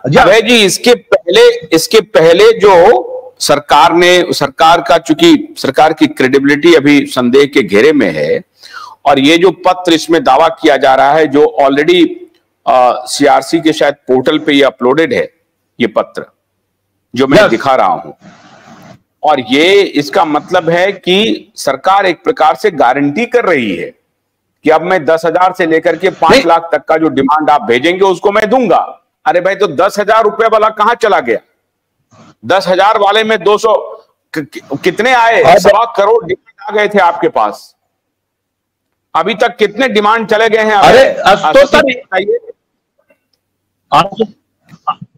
अभय जी, इसके पहले जो सरकार का, चूंकि सरकार की क्रेडिबिलिटी अभी संदेह के घेरे में है, और ये जो पत्र इसमें दावा किया जा रहा है, जो ऑलरेडी सीआरसी के शायद पोर्टल पे ये अपलोडेड है, ये पत्र जो मैं दिखा रहा हूं, और ये इसका मतलब है कि सरकार एक प्रकार से गारंटी कर रही है कि अब मैं 10,000 से लेकर के 5 लाख तक का जो डिमांड आप भेजेंगे उसको मैं दूंगा। अरे भाई, तो 10,000 रुपए वाला कहां चला गया? 10,000 वाले में 200 कितने आए? 1.25 करोड़ डिमांड आ गए थे आपके पास। अभी तक कितने डिमांड चले गए हैं? अरे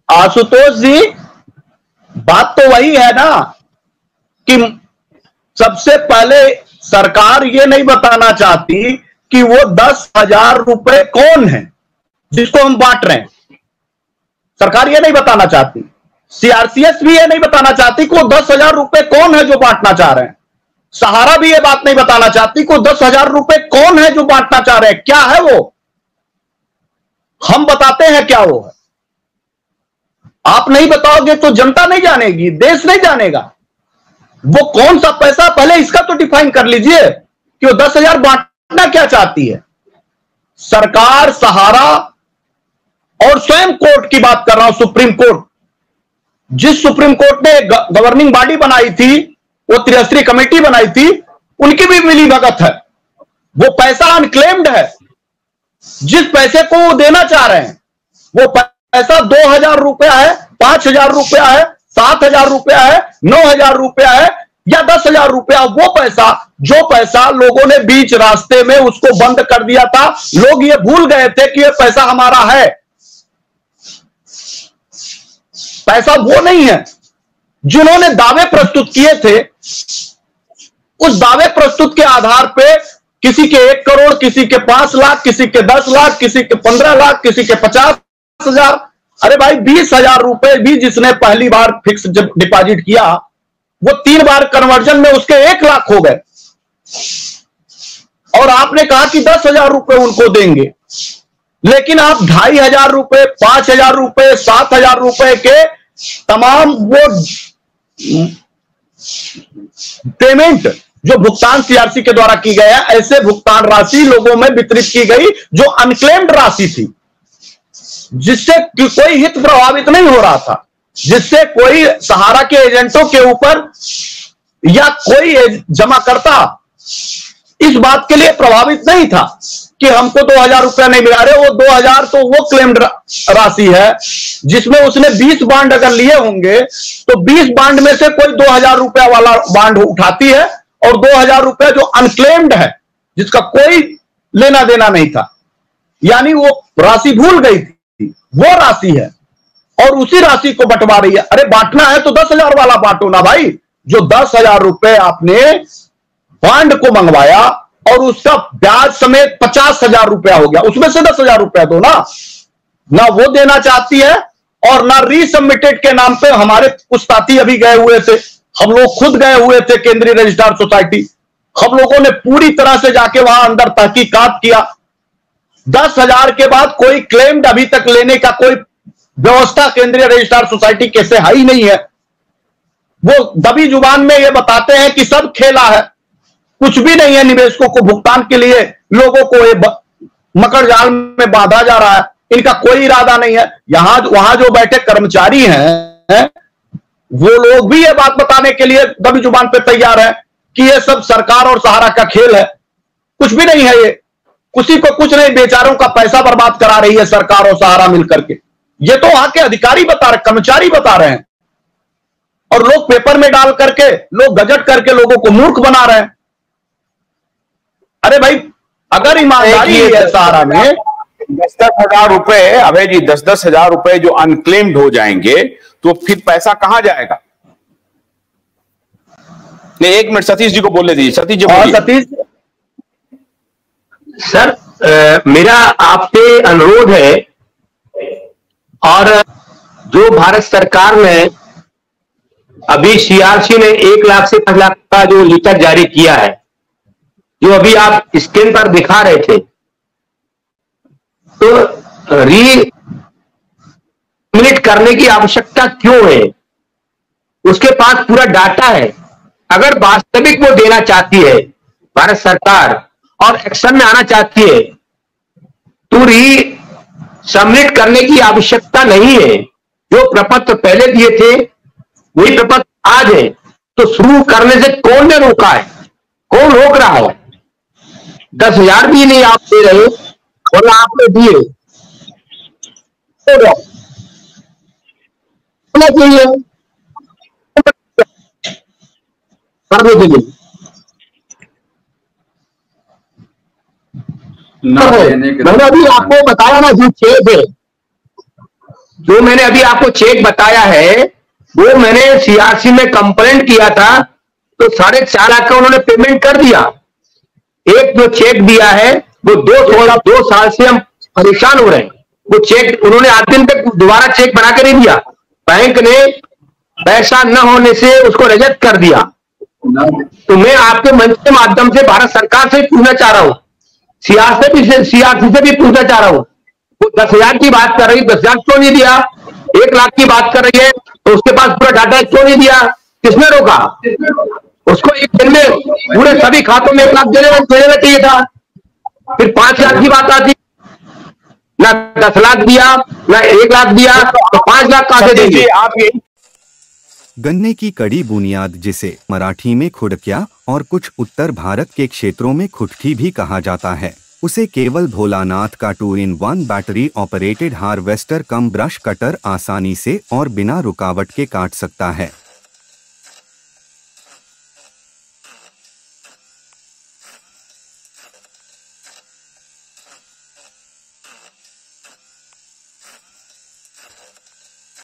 आशुतोष जी, बात तो वही है ना कि सबसे पहले सरकार ये नहीं बताना चाहती कि वो 10,000 रुपए कौन है जिसको हम बांट रहे हैं। सरकार ये नहीं बताना चाहती, सीआरसीएस भी ये नहीं बताना चाहती कि वो 10,000 रुपए कौन है जो बांटना चाह रहे हैं। सहारा भी ये बात नहीं बताना चाहती कि 10,000 रुपए कौन है जो बांटना चाह रहे हैं। क्या है वो? हम बताते हैं क्या वो है। आप नहीं बताओगे तो जनता नहीं जानेगी, देश नहीं जानेगा वो कौन सा पैसा। पहले इसका तो डिफाइन कर लीजिए कि वो 10,000 बांटना क्या चाहती है सरकार। सहारा और स्वयं कोर्ट की बात कर रहा हूं, सुप्रीम कोर्ट, जिस सुप्रीम कोर्ट ने गवर्निंग बॉडी बनाई थी, वो त्रिस्तरीय कमेटी बनाई थी, उनकी भी मिली भगत है। वो पैसा अनक्लेम्ड है। जिस पैसे को वो देना चाह रहे हैं वो पैसा 2,000 रुपया है, 5,000 रुपया है, 7,000 रुपया है, 9,000 रुपया है या 10,000 रुपया। वो पैसा, जो पैसा लोगों ने बीच रास्ते में उसको बंद कर दिया था, लोग ये भूल गए थे कि ये पैसा हमारा है। पैसा वो नहीं है। जिन्होंने दावे प्रस्तुत किए थे, उस दावे प्रस्तुत के आधार पे किसी के 1 करोड़, किसी के 5 लाख, किसी के 10 लाख, किसी के 15 लाख, किसी के 50,000। अरे भाई, 20,000 रुपए भी जिसने पहली बार फिक्स डिपॉजिट किया, वो 3 बार कन्वर्जन में उसके 1 लाख हो गए, और आपने कहा कि 10,000 रुपए उनको देंगे। लेकिन आप 2,500 रुपए, 5,000 रुपए, 7,000 रुपए के तमाम वो पेमेंट जो भुगतान सीआरसी के द्वारा की गया, ऐसे भुगतान राशि लोगों में वितरित की गई जो अनक्लेम्ड राशि थी, जिससे कोई हित प्रभावित नहीं हो रहा था, जिससे कोई सहारा के एजेंटों के ऊपर या कोई जमाकर्ता इस बात के लिए प्रभावित नहीं था कि हमको 2,000 रुपया नहीं मिला रहे। वो 2,000 तो वो क्लेम्ड राशि है जिसमें उसने 20 बांड अगर लिए होंगे तो 20 बांड में से कोई 2,000 रुपया वाला बांड उठाती है, और 2,000 रुपया जो अनक्लेम्ड है, जिसका कोई लेना देना नहीं था, यानी वो राशि भूल गई थी, वो राशि है और उसी राशि को बंटवा रही है। अरे बांटना है तो 10,000 वाला बांटो ना भाई। जो 10,000 रुपए आपने बांड को मंगवाया और उसका ब्याज समेत 50,000 रुपया हो गया, उसमें से 10,000 रुपया दो ना वो देना चाहती है, और ना रीसबमिटेड के नाम पे। हमारे कुछ साथी अभी गए हुए थे, हम लोग खुद गए हुए थे केंद्रीय रजिस्ट्रार सोसाइटी। हम लोगों ने पूरी तरह से जाके वहां अंदर तहकीकात किया। 10,000 के बाद कोई क्लेम्ड अभी तक लेने का कोई व्यवस्था केंद्रीय रजिस्ट्रार सोसाइटी कैसे है ही नहीं है। वो दबी जुबान में ये बताते हैं कि सब खेला है, कुछ भी नहीं है। निवेशकों को भुगतान के लिए लोगों को ये मकर जाल में बांधा जा रहा है, इनका कोई इरादा नहीं है। वहां जो बैठे कर्मचारी हैं वो लोग भी ये बात बताने के लिए दबी जुबान पे तैयार है कि ये सब सरकार और सहारा का खेल है। कुछ भी नहीं है ये, किसी को कुछ नहीं, बेचारों का पैसा बर्बाद करा रही है सरकार और सहारा मिलकर के। ये तो वहां के अधिकारी बता रहे, कर्मचारी बता रहे हैं, और लोग पेपर में डाल करके, लोग गजट करके लोगों को मूर्ख बना रहे हैं। अरे भाई, अगर ईमानदारी है सहारा में, 10,000 रुपए, अभय जी, 10,000 रुपए जो अनक्लेम्ड हो जाएंगे तो फिर पैसा कहां जाएगा? नहीं, 1 मिनट सतीश जी को बोलने दीजिए। सतीश जी बोलिए। सतीश सर, मेरा आपसे अनुरोध है, और जो भारत सरकार ने अभी सीआरसी ने 1 लाख से 5 लाख का जो लीटर जारी किया है, जो अभी आप स्क्रीन पर दिखा रहे थे, तो सबमिट करने की आवश्यकता क्यों है? उसके पास पूरा डाटा है। अगर वास्तविक वो देना चाहती है भारत सरकार और एक्शन में आना चाहती है तो सबमिट करने की आवश्यकता नहीं है। जो प्रपत्र पहले दिए थे वही प्रपत्र आज है, तो शुरू करने से कौन ने रोका है? कौन रोक रहा है? 10,000 भी नहीं आप दे रहे और आपने दिए चाहिए करने के लिए मैंने अभी आपको बताया ना, जो चेक है, जो मैंने अभी आपको चेक बताया है वो मैंने सीआरसी में कंप्लेंट किया था तो 4.5 लाख का उन्होंने पेमेंट कर दिया। एक जो चेक दिया है वो 2 साल से हम परेशान हो रहे हैं। वो चेक उन्होंने 8 दिन पे दोबारा चेक बना कर नहीं दिया। बैंक ने पैसा न होने से उसको रिजेक्ट कर दिया। तो मैं आपके मंच के माध्यम से भारत सरकार से पूछना चाह रहा हूं, सीआरसी से भी पूछना चाह रहा हूं, वो 10,000 की बात कर रही, 10,000 क्यों नहीं दिया? 1 लाख की बात कर रही है तो उसके पास पूरा डाटा क्यों नहीं दिया? किसने रोका उसको? एक दिन में पूरे सभी खातों में 1 लाख देना चाहिए था। फिर 5 लाख की बात आती, ना 10 लाख दिया ना 1 लाख दिया, तो 5 लाख कहां से देंगे आप? यही गन्ने की कड़ी बुनियाद, जिसे मराठी में खुड़किया और कुछ उत्तर भारत के क्षेत्रों में खुटकी भी कहा जाता है, उसे केवल भोलानाथ का 2-in-1 बैटरी ऑपरेटेड हार्वेस्टर कम ब्रश कटर आसानी से और बिना रुकावट के काट सकता है।